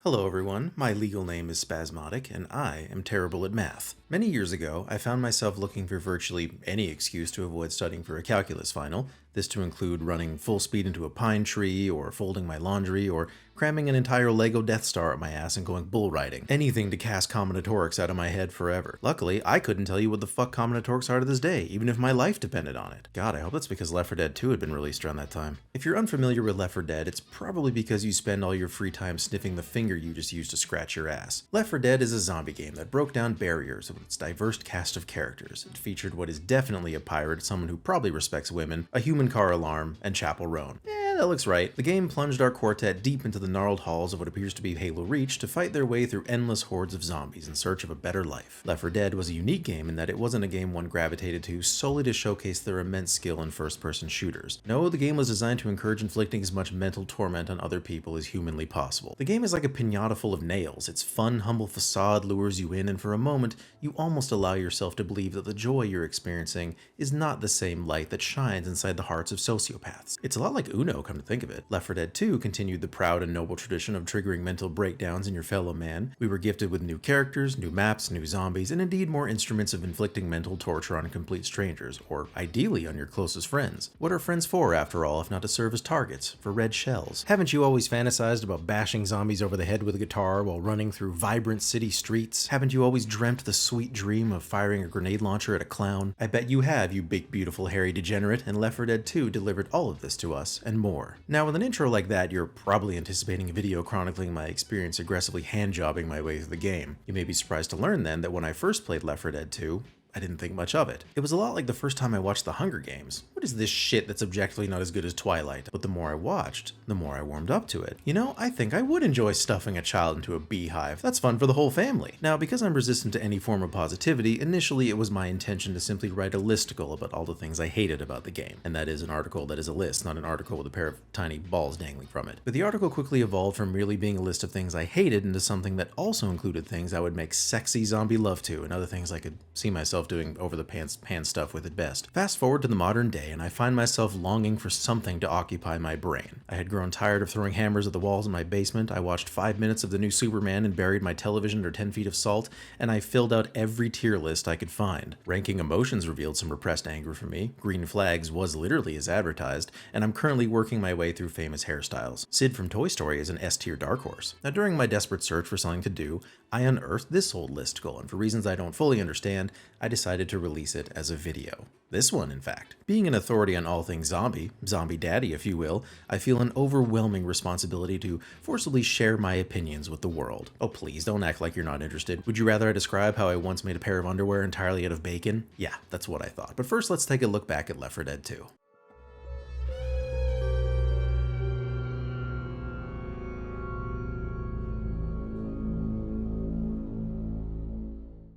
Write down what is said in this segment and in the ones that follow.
Hello everyone, my legal name is Spasmodic, and I am terrible at math. Many years ago, I found myself looking for virtually any excuse to avoid studying for a calculus final, this to include running full speed into a pine tree, or folding my laundry, or cramming an entire Lego Death Star up my ass and going bull riding. Anything to cast combinatorics out of my head forever. Luckily, I couldn't tell you what the fuck combinatorics are to this day, even if my life depended on it. God, I hope that's because Left 4 Dead 2 had been released around that time. If you're unfamiliar with Left 4 Dead, it's probably because you spend all your free time sniffing the finger you just used to scratch your ass. Left 4 Dead is a zombie game that broke down barriers with its diverse cast of characters. It featured what is definitely a pirate, someone who probably respects women, a human car alarm, and Chapel Roan. That looks right. The game plunged our quartet deep into the gnarled halls of what appears to be Halo Reach to fight their way through endless hordes of zombies in search of a better life. Left 4 Dead was a unique game in that it wasn't a game one gravitated to solely to showcase their immense skill in first-person shooters. No, the game was designed to encourage inflicting as much mental torment on other people as humanly possible. The game is like a piñata full of nails. Its fun, humble facade lures you in, and for a moment, you almost allow yourself to believe that the joy you're experiencing is not the same light that shines inside the hearts of sociopaths. It's a lot like Uno, come to think of it. Left 4 Dead 2 continued the proud and noble tradition of triggering mental breakdowns in your fellow man. We were gifted with new characters, new maps, new zombies, and indeed more instruments of inflicting mental torture on complete strangers, or ideally on your closest friends. What are friends for, after all, if not to serve as targets for red shells? Haven't you always fantasized about bashing zombies over the head with a guitar while running through vibrant city streets? Haven't you always dreamt the sweet dream of firing a grenade launcher at a clown? I bet you have, you big beautiful hairy degenerate, and Left 4 Dead 2 delivered all of this to us, and more. Now, with an intro like that, you're probably anticipating a video chronicling my experience aggressively hand-jobbing my way through the game. You may be surprised to learn then that when I first played Left 4 Dead 2, I didn't think much of it. It was a lot like the first time I watched The Hunger Games. What is this shit that's objectively not as good as Twilight? But the more I watched, the more I warmed up to it. You know, I think I would enjoy stuffing a child into a beehive. That's fun for the whole family. Now, because I'm resistant to any form of positivity, initially it was my intention to simply write a listicle about all the things I hated about the game. And that is an article that is a list, not an article with a pair of tiny balls dangling from it. But the article quickly evolved from merely being a list of things I hated into something that also included things I would make sexy zombie love to and other things I could see myself doing over the pants stuff with at best. Fast forward to the modern day, and I find myself longing for something to occupy my brain. I had grown tired of throwing hammers at the walls in my basement. I watched 5 minutes of the new Superman and buried my television under 10 feet of salt, and I filled out every tier list I could find. Ranking emotions revealed some repressed anger for me. Green Flags was literally as advertised, and I'm currently working my way through famous hairstyles. Sid from Toy Story is an S-tier dark horse. Now, during my desperate search for something to do, I unearthed this old listicle, and for reasons I don't fully understand, I decided to release it as a video. This one, in fact. Being an authority on all things zombie daddy if you will, I feel an overwhelming responsibility to forcibly share my opinions with the world. Oh please, don't act like you're not interested. Would you rather I describe how I once made a pair of underwear entirely out of bacon? Yeah, that's what I thought. But first, let's take a look back at Left 4 Dead 2.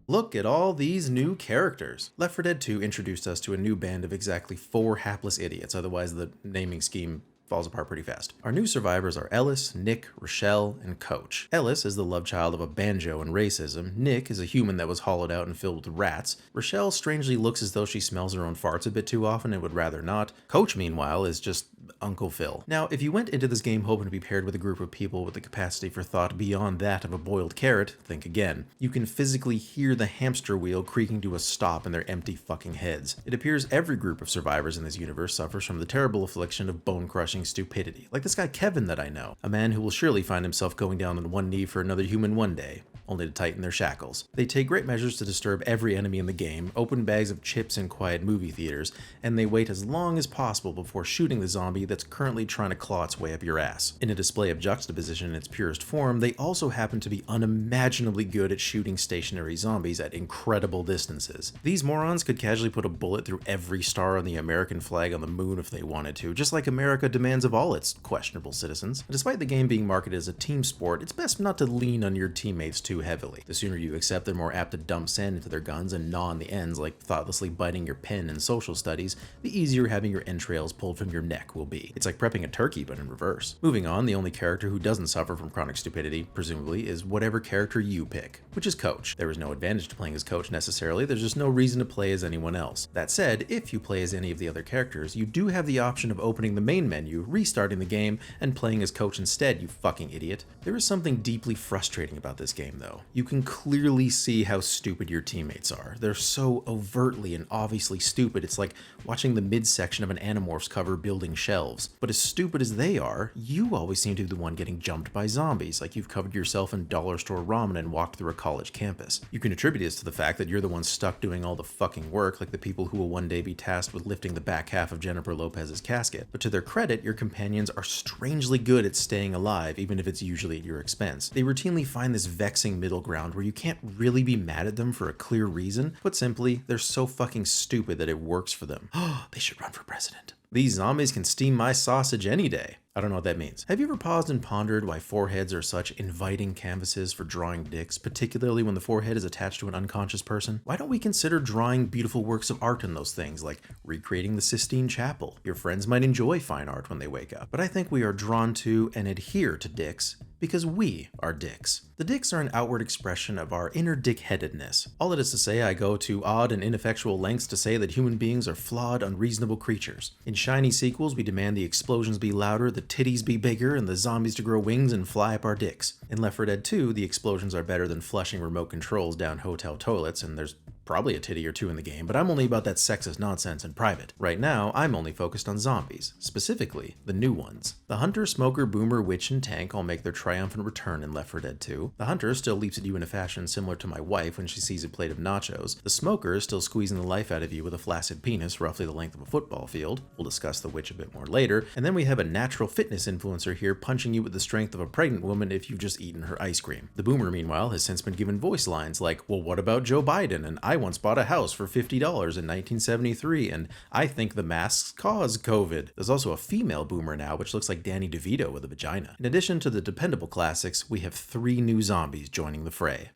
Look at all these new characters. Left 4 Dead 2 introduced us to a new band of exactly 4 hapless idiots, otherwise the naming scheme falls apart pretty fast. Our new survivors are Ellis, Nick, Rochelle, and Coach. Ellis is the love child of a banjo and racism. Nick is a human that was hollowed out and filled with rats. Rochelle strangely looks as though she smells her own farts a bit too often and would rather not. Coach, meanwhile, is just Uncle Phil. Now, if you went into this game hoping to be paired with a group of people with the capacity for thought beyond that of a boiled carrot, think again. You can physically hear the hamster wheel creaking to a stop in their empty fucking heads. It appears every group of survivors in this universe suffers from the terrible affliction of bone-crushing stupidity. Like this guy Kevin that I know, a man who will surely find himself going down on one knee for another human one day, only to tighten their shackles. They take great measures to disturb every enemy in the game, open bags of chips in quiet movie theaters, and they wait as long as possible before shooting the zombie that's currently trying to claw its way up your ass. In a display of juxtaposition in its purest form, they also happen to be unimaginably good at shooting stationary zombies at incredible distances. These morons could casually put a bullet through every star on the American flag on the moon if they wanted to, just like America demands of all its questionable citizens. Despite the game being marketed as a team sport, it's best not to lean on your teammates too too heavily. The sooner you accept they're more apt to dump sand into their guns and gnaw on the ends like thoughtlessly biting your pen in social studies, the easier having your entrails pulled from your neck will be. It's like prepping a turkey but in reverse. Moving on, the only character who doesn't suffer from chronic stupidity, presumably, is whatever character you pick, which is Coach. There is no advantage to playing as Coach necessarily, there's just no reason to play as anyone else. That said, if you play as any of the other characters, you do have the option of opening the main menu, restarting the game, and playing as Coach instead, you fucking idiot. There is something deeply frustrating about this game though. You can clearly see how stupid your teammates are. They're so overtly and obviously stupid, it's like watching the midsection of an Animorphs cover building shelves. But as stupid as they are, you always seem to be the one getting jumped by zombies, like you've covered yourself in dollar store ramen and walked through a college campus. You can attribute this to the fact that you're the one stuck doing all the fucking work, like the people who will one day be tasked with lifting the back half of Jennifer Lopez's casket. But to their credit, your companions are strangely good at staying alive, even if it's usually at your expense. They routinely find this vexing middle ground where you can't really be mad at them for a clear reason. Put simply, they're so fucking stupid that it works for them. They should run for president. These zombies can steam my sausage any day. I don't know what that means. Have you ever paused and pondered why foreheads are such inviting canvases for drawing dicks, particularly when the forehead is attached to an unconscious person? Why don't we consider drawing beautiful works of art in those things, like recreating the Sistine Chapel? Your friends might enjoy fine art when they wake up, but I think we are drawn to and adhere to dicks because we are dicks. The dicks are an outward expression of our inner dick-headedness. All it is to say, I go to odd and ineffectual lengths to say that human beings are flawed, unreasonable creatures. In shiny sequels, we demand the explosions be louder, the titties be bigger, and the zombies to grow wings and fly up our dicks. In Left 4 Dead 2, the explosions are better than flushing remote controls down hotel toilets, and there's probably a titty or two in the game, but I'm only about that sexist nonsense in private. Right now, I'm only focused on zombies, specifically the new ones. The hunter, smoker, boomer, witch, and tank all make their triumphant return in Left 4 Dead 2. The hunter still leaps at you in a fashion similar to my wife when she sees a plate of nachos. The smoker is still squeezing the life out of you with a flaccid penis roughly the length of a football field. We'll discuss the witch a bit more later. And then we have a natural fitness influencer here punching you with the strength of a pregnant woman if you've just eaten her ice cream. The boomer, meanwhile, has since been given voice lines like, well, what about Joe Biden? And I once bought a house for $50 in 1973, and I think the masks caused COVID. There's also a female boomer now, which looks like Danny DeVito with a vagina. In addition to the dependable classics, we have 3 new zombies joining the fray.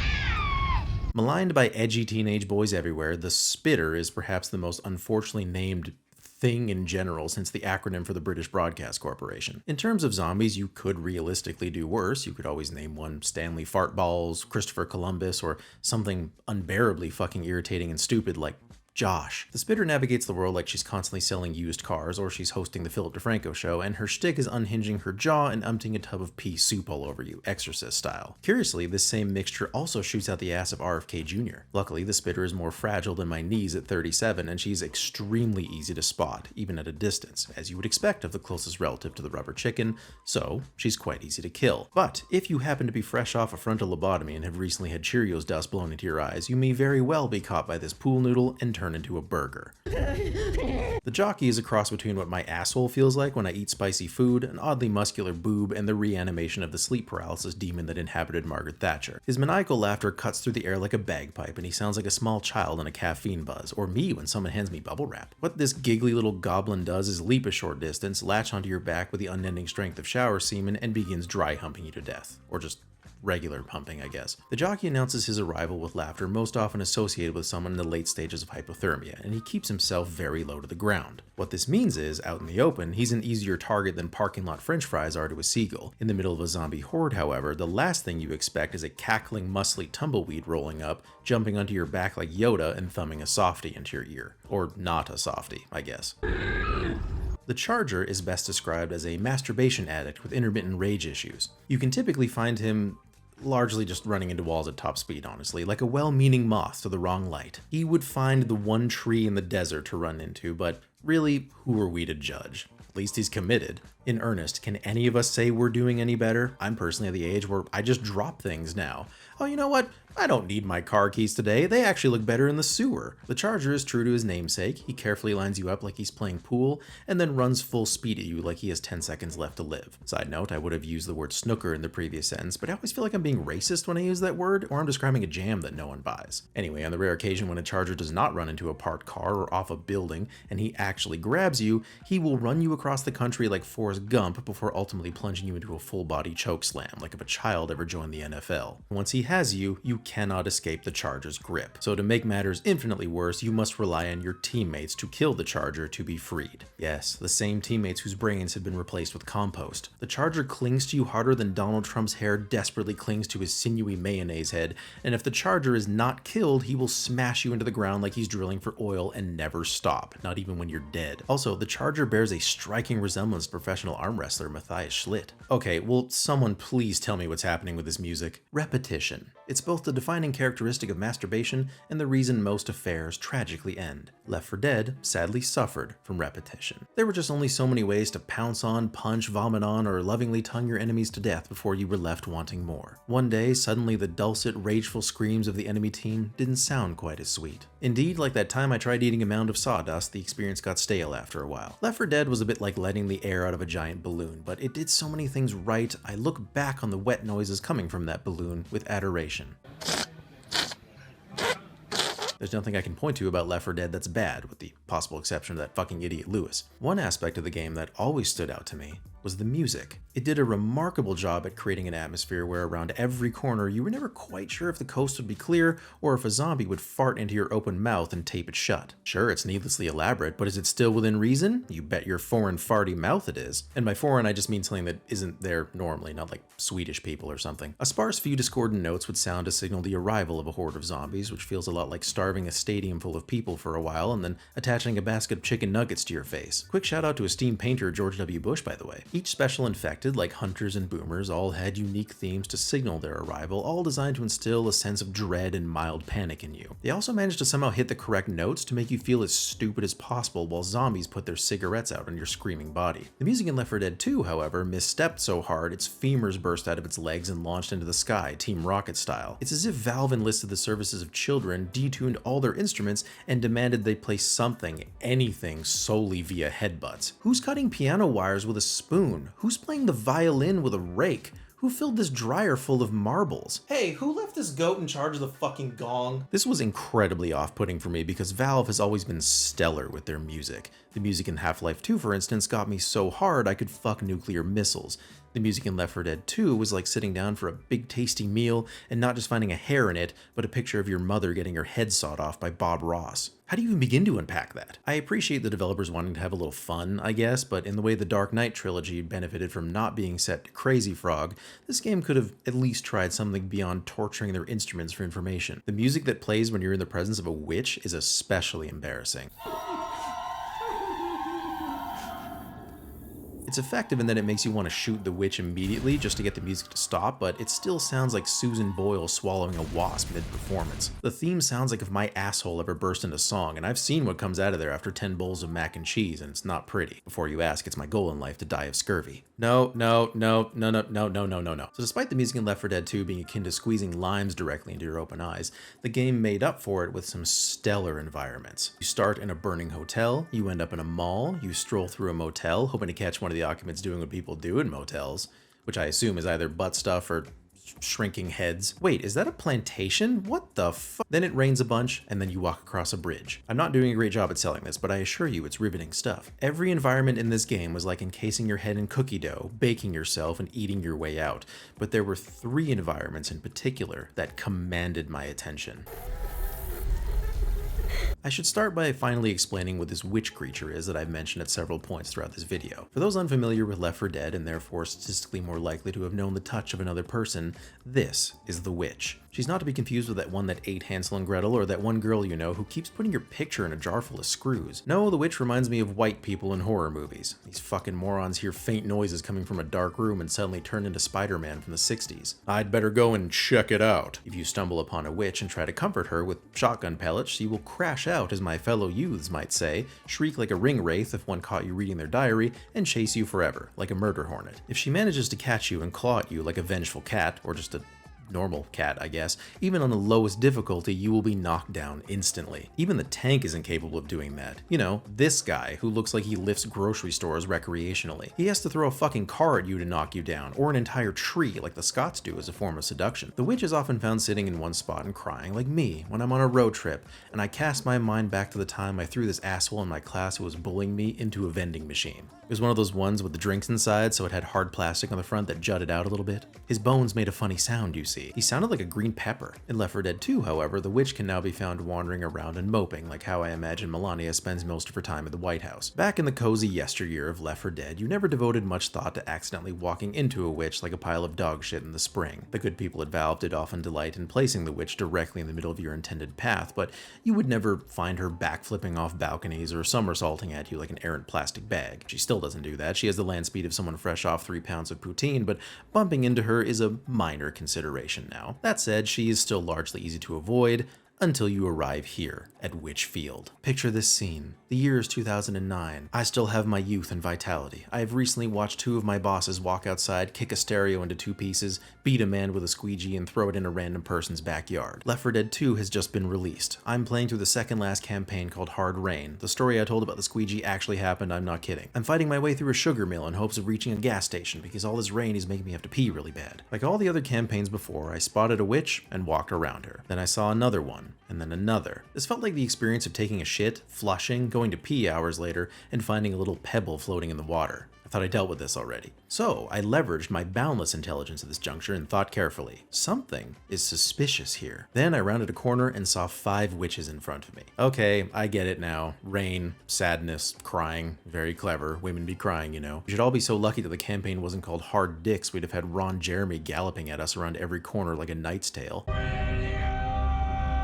Maligned by edgy teenage boys everywhere, the Spitter is perhaps the most unfortunately named thing in general since the acronym for the British Broadcast Corporation. In terms of zombies, you could realistically do worse. You could always name one Stanley Fartballs, Christopher Columbus, or something unbearably fucking irritating and stupid like Josh. The Spitter navigates the world like she's constantly selling used cars, or she's hosting the Philip DeFranco show, and her shtick is unhinging her jaw and emptying a tub of pea soup all over you, Exorcist style. Curiously, this same mixture also shoots out the ass of RFK Jr. Luckily, the Spitter is more fragile than my knees at 37, and she's extremely easy to spot, even at a distance, as you would expect of the closest relative to the rubber chicken, so she's quite easy to kill. But if you happen to be fresh off a frontal lobotomy and have recently had Cheerios dust blown into your eyes, you may very well be caught by this pool noodle and turn into a burger. The jockey is a cross between what my asshole feels like when I eat spicy food, an oddly muscular boob, and the reanimation of the sleep paralysis demon that inhabited Margaret Thatcher. His maniacal laughter cuts through the air like a bagpipe, and he sounds like a small child in a caffeine buzz, or me when someone hands me bubble wrap. What this giggly little goblin does is leap a short distance, latch onto your back with the unending strength of shower semen, and begins dry humping you to death. Or just regular pumping, I guess. The jockey announces his arrival with laughter most often associated with someone in the late stages of hypothermia, and he keeps himself very low to the ground. What this means is, out in the open, he's an easier target than parking lot french fries are to a seagull. In the middle of a zombie horde, however, the last thing you expect is a cackling, muscly tumbleweed rolling up, jumping onto your back like Yoda and thumbing a softie into your ear. Or not a softie, I guess. The Charger is best described as a masturbation addict with intermittent rage issues. You can typically find him largely just running into walls at top speed, honestly, like a well-meaning moth to the wrong light. He would find the one tree in the desert to run into, but really, who are we to judge? At least he's committed. In earnest, can any of us say we're doing any better? I'm personally at the age where I just drop things now. Oh, you know what? I don't need my car keys today. They actually look better in the sewer. The Charger is true to his namesake. He carefully lines you up like he's playing pool, and then runs full speed at you like he has 10 seconds left to live. Side note, I would have used the word snooker in the previous sentence, but I always feel like I'm being racist when I use that word, or I'm describing a jam that no one buys. Anyway, on the rare occasion when a Charger does not run into a parked car or off a building, and he actually grabs you, he will run you across the country like Forrest Gump before ultimately plunging you into a full-body chokeslam, like if a child ever joined the NFL. Once he has you, you cannot escape the Charger's grip. So to make matters infinitely worse, you must rely on your teammates to kill the Charger to be freed. Yes, the same teammates whose brains have been replaced with compost. The Charger clings to you harder than Donald Trump's hair desperately clings to his sinewy mayonnaise head, and if the Charger is not killed, he will smash you into the ground like he's drilling for oil and never stop, not even when you're dead. Also, the Charger bears a striking resemblance to professional arm wrestler Matthias Schlitt. Okay, will someone please tell me what's happening with this music? Repetition. It's both the defining characteristic of masturbation and the reason most affairs tragically end. Left 4 Dead sadly suffered from repetition. There were just only so many ways to pounce on, punch, vomit on, or lovingly tongue your enemies to death before you were left wanting more. One day, suddenly the dulcet, rageful screams of the enemy team didn't sound quite as sweet. Indeed, like that time I tried eating a mound of sawdust, the experience got stale after a while. Left 4 Dead was a bit like letting the air out of a giant balloon, but it did so many things right, I look back on the wet noises coming from that balloon with adoration. There's nothing I can point to about Left 4 Dead that's bad, with the possible exception of that fucking idiot Lewis. One aspect of the game that always stood out to me was the music. It did a remarkable job at creating an atmosphere where around every corner you were never quite sure if the coast would be clear or if a zombie would fart into your open mouth and tape it shut. Sure, it's needlessly elaborate, but is it still within reason? You bet your foreign farty mouth it is. And by foreign, I just mean something that isn't there normally, not like Swedish people or something. A sparse few discordant notes would sound to signal the arrival of a horde of zombies, which feels a lot like starving a stadium full of people for a while and then attaching a basket of chicken nuggets to your face. Quick shout out to esteemed painter George W. Bush, by the way. Each special infected, like hunters and boomers, all had unique themes to signal their arrival, all designed to instill a sense of dread and mild panic in you. They also managed to somehow hit the correct notes to make you feel as stupid as possible while zombies put their cigarettes out on your screaming body. The music in Left 4 Dead 2, however, misstepped so hard its femurs burst out of its legs and launched into the sky, Team Rocket style. It's as if Valve enlisted the services of children, detuned all their instruments, and demanded they play something, anything, solely via headbutts. Who's cutting piano wires with a spoon? Who's playing the violin with a rake? Who filled this dryer full of marbles? Hey, who left this goat in charge of the fucking gong? This was incredibly off-putting for me because Valve has always been stellar with their music. The music in Half-Life 2, for instance, got me so hard I could fuck nuclear missiles. The music in Left 4 Dead 2 was like sitting down for a big tasty meal and not just finding a hair in it, but a picture of your mother getting her head sawed off by Bob Ross. How do you even begin to unpack that? I appreciate the developers wanting to have a little fun, I guess, but in the way the Dark Knight trilogy benefited from not being set to Crazy Frog, this game could have at least tried something beyond torturing their instruments for information. The music that plays when you're in the presence of a witch is especially embarrassing. It's effective in that it makes you want to shoot the witch immediately just to get the music to stop, but it still sounds like Susan Boyle swallowing a wasp mid-performance. The theme sounds like if my asshole ever burst into song, and I've seen what comes out of there after 10 bowls of mac and cheese, and it's not pretty. Before you ask, it's my goal in life to die of scurvy. No. So despite the music in Left 4 Dead 2 being akin to squeezing limes directly into your open eyes, the game made up for it with some stellar environments. You start in a burning hotel, you end up in a mall, you stroll through a motel, hoping to catch one of the occupants doing what people do in motels, which I assume is either butt stuff or shrinking heads. Wait, is that a plantation? What the fuck? Then it rains a bunch, and then you walk across a bridge. I'm not doing a great job at selling this, but I assure you it's riveting stuff. Every environment in this game was like encasing your head in cookie dough, baking yourself, and eating your way out. But there were 3 environments in particular that commanded my attention. I should start by finally explaining what this witch creature is that I've mentioned at several points throughout this video. For those unfamiliar with Left 4 Dead and therefore statistically more likely to have known the touch of another person, this is the witch. She's not to be confused with that one that ate Hansel and Gretel or that one girl you know who keeps putting your picture in a jar full of screws. No, the witch reminds me of white people in horror movies. These fucking morons hear faint noises coming from a dark room and suddenly turn into Spider-Man from the 60s. I'd better go and check it out. If you stumble upon a witch and try to comfort her with shotgun pellets, she will crash out, as my fellow youths might say, shriek like a ring wraith if one caught you reading their diary, and chase you forever, like a murder hornet. If she manages to catch you and claw at you like a vengeful cat, or just a normal cat, I guess, even on the lowest difficulty, you will be knocked down instantly. Even the tank isn't capable of doing that. You know, this guy who looks like he lifts grocery stores recreationally. He has to throw a fucking car at you to knock you down, or an entire tree like the Scots do as a form of seduction. The witch is often found sitting in one spot and crying like me when I'm on a road trip, and I cast my mind back to the time I threw this asshole in my class who was bullying me into a vending machine. It was one of those ones with the drinks inside, so it had hard plastic on the front that jutted out a little bit. His bones made a funny sound, you see. He sounded like a green pepper. In Left 4 Dead 2, however, the witch can now be found wandering around and moping, like how I imagine Melania spends most of her time at the White House. Back in the cozy yesteryear of Left 4 Dead, you never devoted much thought to accidentally walking into a witch like a pile of dog shit in the spring. The good people at Valve did often delight in placing the witch directly in the middle of your intended path, but you would never find her backflipping off balconies or somersaulting at you like an errant plastic bag. She still doesn't do that. She has the land speed of someone fresh off 3 pounds of poutine, but bumping into her is a minor consideration now. That said, she is still largely easy to avoid, until you arrive here at Witch Field. Picture this scene. The year is 2009. I still have my youth and vitality. I have recently watched 2 of my bosses walk outside, kick a stereo into 2 pieces, beat a man with a squeegee, and throw it in a random person's backyard. Left 4 Dead 2 has just been released. I'm playing through the second last campaign called Hard Rain. The story I told about the squeegee actually happened, I'm not kidding. I'm fighting my way through a sugar mill in hopes of reaching a gas station because all this rain is making me have to pee really bad. Like all the other campaigns before, I spotted a witch and walked around her. Then I saw another one, and then another. This felt like the experience of taking a shit, flushing, going to pee hours later, and finding a little pebble floating in the water. I thought I dealt with this already. So I leveraged my boundless intelligence at this juncture and thought carefully. Something is suspicious here. Then I rounded a corner and saw 5 witches in front of me. Okay, I get it now. Rain, sadness, crying. Very clever. Women be crying, you know. We should all be so lucky that the campaign wasn't called Hard Dicks. We'd have had Ron Jeremy galloping at us around every corner like a Knight's Tale.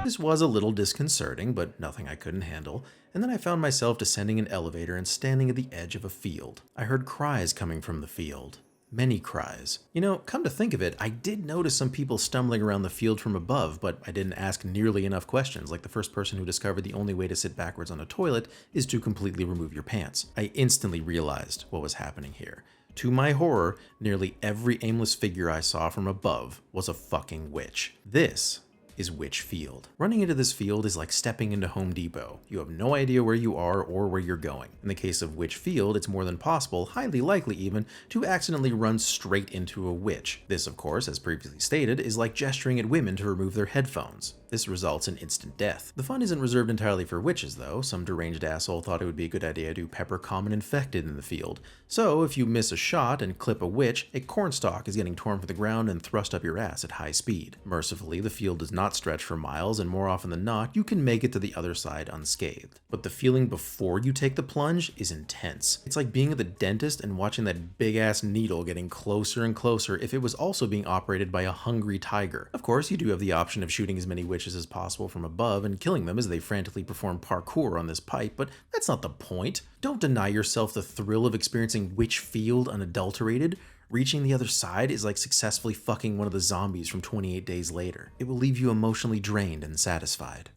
This was a little disconcerting, but nothing I couldn't handle, and then I found myself descending an elevator and standing at the edge of a field. I heard cries coming from the field. Many cries. You know, come to think of it, I did notice some people stumbling around the field from above, but I didn't ask nearly enough questions, like the first person who discovered the only way to sit backwards on a toilet is to completely remove your pants. I instantly realized what was happening here. To my horror, nearly every aimless figure I saw from above was a fucking witch. This is Witch Field. Running into this field is like stepping into Home Depot. You have no idea where you are or where you're going. In the case of Witch Field, it's more than possible, highly likely even, to accidentally run straight into a witch. This, of course, as previously stated, is like gesturing at women to remove their headphones. This results in instant death. The fun isn't reserved entirely for witches, though. Some deranged asshole thought it would be a good idea to pepper common infected in the field. So, if you miss a shot and clip a witch, a cornstalk is getting torn from the ground and thrust up your ass at high speed. Mercifully, the field does not stretch for miles, and more often than not, you can make it to the other side unscathed. But the feeling before you take the plunge is intense. It's like being at the dentist and watching that big-ass needle getting closer and closer if it was also being operated by a hungry tiger. Of course, you do have the option of shooting as many witches as possible from above and killing them as they frantically perform parkour on this pipe, but that's not the point. Don't deny yourself the thrill of experiencing Witch Field unadulterated. Reaching the other side is like successfully fucking one of the zombies from 28 Days Later. It will leave you emotionally drained and satisfied.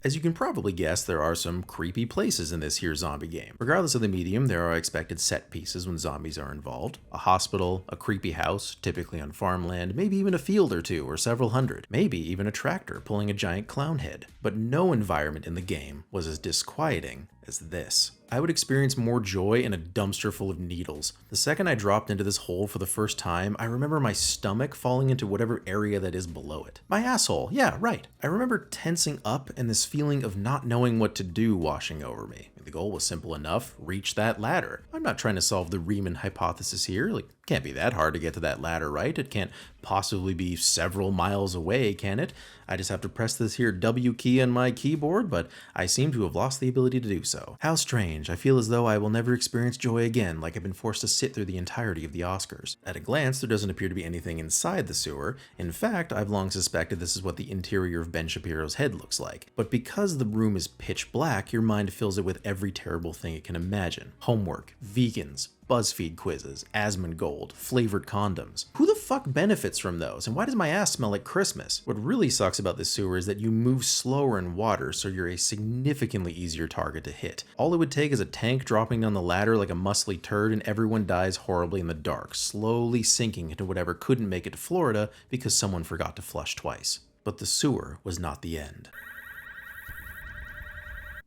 As you can probably guess, there are some creepy places in this here zombie game. Regardless of the medium, there are expected set pieces when zombies are involved. A hospital, a creepy house, typically on farmland, maybe even a field or two, or several hundred. Maybe even a tractor pulling a giant clown head. But no environment in the game was as disquieting as this. I would experience more joy in a dumpster full of needles. The second I dropped into this hole for the first time, I remember my stomach falling into whatever area that is below it. My asshole, yeah, right. I remember tensing up and this feeling of not knowing what to do washing over me. The goal was simple enough, reach that ladder. I'm not trying to solve the Riemann hypothesis here, like, it can't be that hard to get to that ladder, right? It can't possibly be several miles away, can it? I just have to press this here W key on my keyboard, but I seem to have lost the ability to do so. How strange, I feel as though I will never experience joy again, like I've been forced to sit through the entirety of the Oscars. At a glance, there doesn't appear to be anything inside the sewer. In fact, I've long suspected this is what the interior of Ben Shapiro's head looks like. But because the room is pitch black, your mind fills it with every terrible thing it can imagine. Homework, vegans, BuzzFeed quizzes, Asmongold, flavored condoms. Who the fuck benefits from those, and why does my ass smell like Christmas? What really sucks about this sewer is that you move slower in water, so you're a significantly easier target to hit. All it would take is a tank dropping down the ladder like a muscly turd and everyone dies horribly in the dark, slowly sinking into whatever couldn't make it to Florida because someone forgot to flush twice. But the sewer was not the end.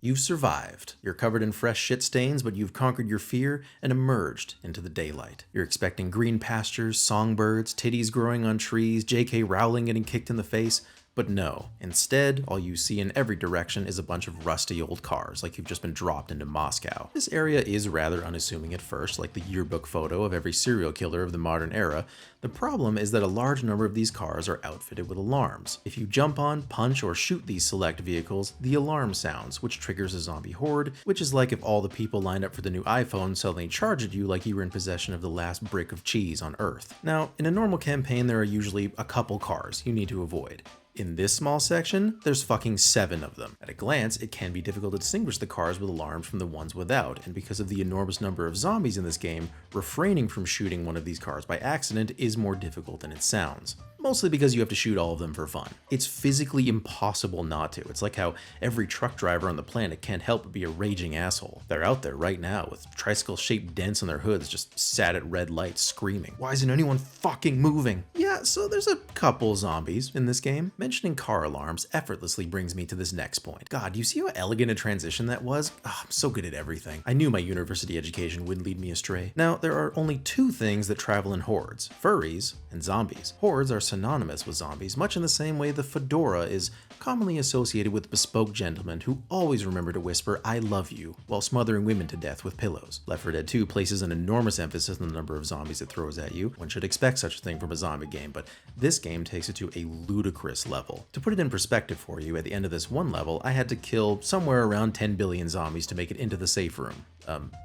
You've survived. You're covered in fresh shit stains, but you've conquered your fear and emerged into the daylight. You're expecting green pastures, songbirds, titties growing on trees, J.K. Rowling getting kicked in the face. But no, instead, all you see in every direction is a bunch of rusty old cars, like you've just been dropped into Moscow. This area is rather unassuming at first, like the yearbook photo of every serial killer of the modern era. The problem is that a large number of these cars are outfitted with alarms. If you jump on, punch, or shoot these select vehicles, the alarm sounds, which triggers a zombie horde, which is like if all the people lined up for the new iPhone suddenly charged at you like you were in possession of the last brick of cheese on Earth. Now, in a normal campaign, there are usually a couple cars you need to avoid. In this small section, there's fucking 7 of them. At a glance, it can be difficult to distinguish the cars with alarms from the ones without, and because of the enormous number of zombies in this game, refraining from shooting one of these cars by accident is more difficult than it sounds. Mostly because you have to shoot all of them for fun. It's physically impossible not to. It's like how every truck driver on the planet can't help but be a raging asshole. They're out there right now with tricycle-shaped dents on their hoods just sat at red lights screaming, "Why isn't anyone fucking moving?" Yeah, so there's a couple zombies in this game. Mentioning car alarms effortlessly brings me to this next point. God, you see how elegant a transition that was? Oh, I'm so good at everything. I knew my university education wouldn't lead me astray. Now, there are only 2 things that travel in hordes: furries and zombies. Hordes are synonymous with zombies, much in the same way the fedora is commonly associated with bespoke gentlemen who always remember to whisper "I love you" while smothering women to death with pillows. Left 4 Dead 2 places an enormous emphasis on the number of zombies it throws at you. One should expect such a thing from a zombie game, but this game takes it to a ludicrous level. To put it in perspective for you, at the end of this one level, I had to kill somewhere around 10 billion zombies to make it into the safe room.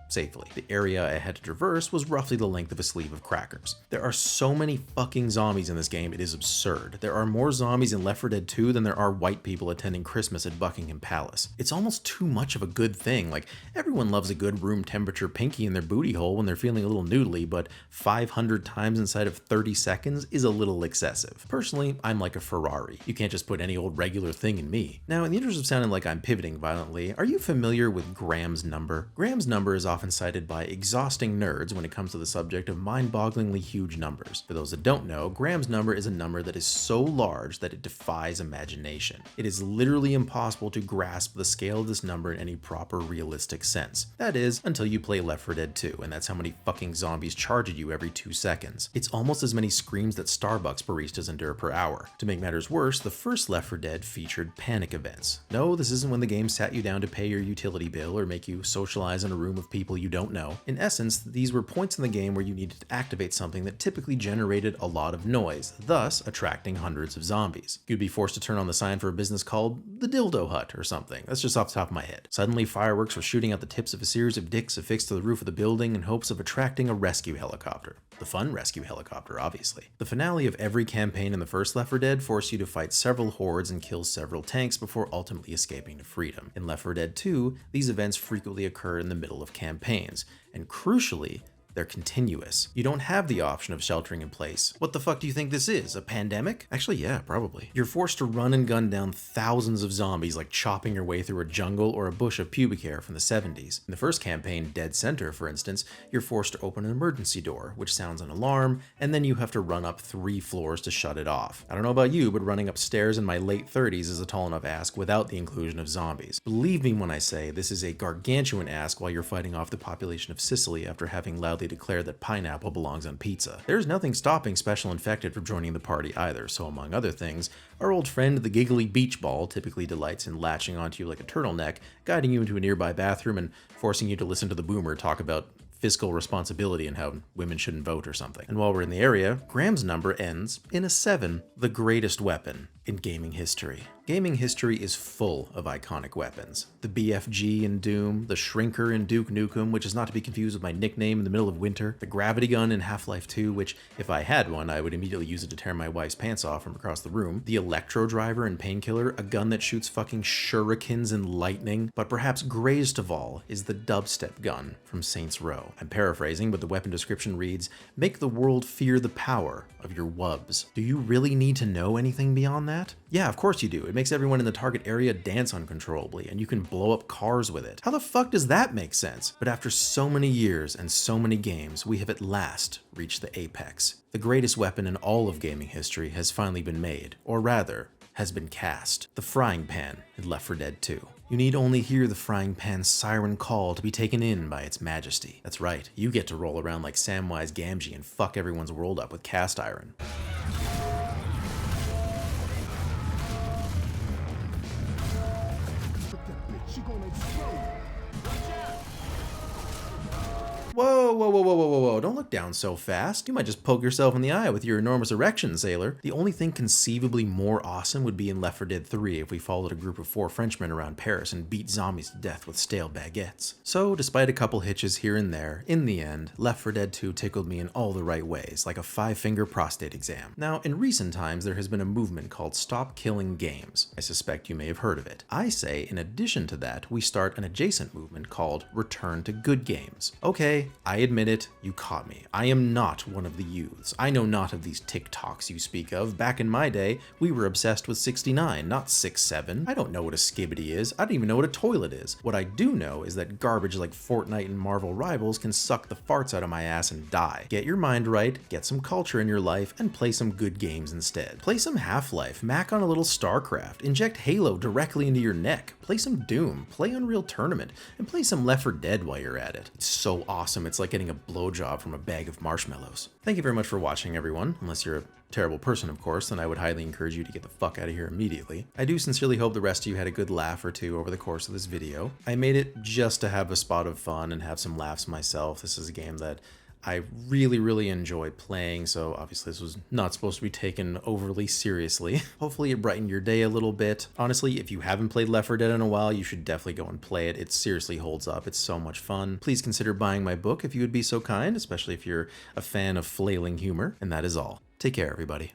Safely. The area I had to traverse was roughly the length of a sleeve of crackers. There are so many fucking zombies in this game, it is absurd. There are more zombies in Left 4 Dead 2 than there are white people attending Christmas at Buckingham Palace. It's almost too much of a good thing. Like, everyone loves a good room temperature pinky in their booty hole when they're feeling a little noodly, but 500 times inside of 30 seconds is a little excessive. Personally, I'm like a Ferrari. You can't just put any old regular thing in me. Now, in the interest of sounding like I'm pivoting violently, are you familiar with Graham's number? Graham's number is often cited by exhausting nerds when it comes to the subject of mind-bogglingly huge numbers. For those that don't know, Graham's number is a number that is so large that it defies imagination. It is literally impossible to grasp the scale of this number in any proper realistic sense. That is, until you play Left 4 Dead 2, and that's how many fucking zombies charge at you every 2 seconds. It's almost as many screams that Starbucks baristas endure per hour. To make matters worse, the first Left 4 Dead featured panic events. No, this isn't when the game sat you down to pay your utility bill or make you socialize in a room of people you don't know. In essence, these were points in the game where you needed to activate something that typically generated a lot of noise, thus attracting hundreds of zombies. You'd be forced to turn on the sign for a business called the Dildo Hut or something. That's just off the top of my head. Suddenly, fireworks were shooting out the tips of a series of dicks affixed to the roof of the building in hopes of attracting a rescue helicopter. The fun rescue helicopter, obviously. The finale of every campaign in the first Left 4 Dead forced you to fight several hordes and kill several tanks before ultimately escaping to freedom. In Left 4 Dead 2, these events frequently occur in the middle of campaigns, and crucially, they're continuous. You don't have the option of sheltering in place. What the fuck do you think this is? A pandemic? Actually, yeah, probably. You're forced to run and gun down thousands of zombies like chopping your way through a jungle or a bush of pubic hair from the 70s. In the first campaign, Dead Center, for instance, you're forced to open an emergency door, which sounds an alarm, and then you have to run up 3 floors to shut it off. I don't know about you, but running upstairs in my late 30s is a tall enough ask without the inclusion of zombies. Believe me when I say this is a gargantuan ask while you're fighting off the population of Sicily after having loudly declared that pineapple belongs on pizza. There's nothing stopping Special Infected from joining the party either, so among other things, our old friend the giggly beach ball typically delights in latching onto you like a turtleneck, guiding you into a nearby bathroom and forcing you to listen to the boomer talk about fiscal responsibility and how women shouldn't vote or something. And while we're in the area, Graham's number ends in a 7, the greatest weapon. in gaming history. Gaming history is full of iconic weapons. The BFG in Doom, the Shrinker in Duke Nukem, which is not to be confused with my nickname in the middle of winter, the Gravity Gun in Half-Life 2, which, if I had one, I would immediately use it to tear my wife's pants off from across the room, the Electro Driver in Painkiller, a gun that shoots fucking shurikens and lightning, but perhaps greatest of all is the Dubstep gun from Saints Row. I'm paraphrasing, but the weapon description reads, "Make the world fear the power of your wubs." Do you really need to know anything beyond that? Yeah, of course you do. It makes everyone in the target area dance uncontrollably, and you can blow up cars with it. How the fuck does that make sense? But after so many years and so many games, we have at last reached the apex. The greatest weapon in all of gaming history has finally been made, or rather, has been cast. The frying pan in Left 4 Dead 2. You need only hear the frying pan's siren call to be taken in by its majesty. That's right, you get to roll around like Samwise Gamgee and fuck everyone's world up with cast iron. Whoa, whoa, whoa, whoa, whoa, whoa, whoa, don't look down so fast. You might just poke yourself in the eye with your enormous erection, sailor. The only thing conceivably more awesome would be in Left 4 Dead 3 if we followed a group of 4 Frenchmen around Paris and beat zombies to death with stale baguettes. So, despite a couple hitches here and there, in the end, Left 4 Dead 2 tickled me in all the right ways, like a 5-finger prostate exam. Now, in recent times, there has been a movement called Stop Killing Games. I suspect you may have heard of it. I say, in addition to that, we start an adjacent movement called Return to Good Games. Okay, I admit it, you caught me. I am not one of the youths. I know not of these TikToks you speak of. Back in my day, we were obsessed with 69, not 67. I don't know what a skibbity is. I don't even know what a toilet is. What I do know is that garbage like Fortnite and Marvel Rivals can suck the farts out of my ass and die. Get your mind right, get some culture in your life, and play some good games instead. Play some Half-Life, mac on a little StarCraft, inject Halo directly into your neck, play some Doom, play Unreal Tournament, and play some Left 4 Dead while you're at it. It's so awesome, it's like getting a blowjob from a bag of marshmallows. Thank you very much for watching, everyone. Unless you're a terrible person, of course, then I would highly encourage you to get the fuck out of here immediately. I do sincerely hope the rest of you had a good laugh or two over the course of this video. I made it just to have a spot of fun and have some laughs myself. This is a game that I really enjoy playing, so obviously this was not supposed to be taken overly seriously. Hopefully it brightened your day a little bit. Honestly, if you haven't played Left 4 Dead in a while, you should definitely go and play it. It seriously holds up. It's so much fun. Please consider buying my book if you would be so kind, especially if you're a fan of flailing humor. And that is all. Take care, everybody.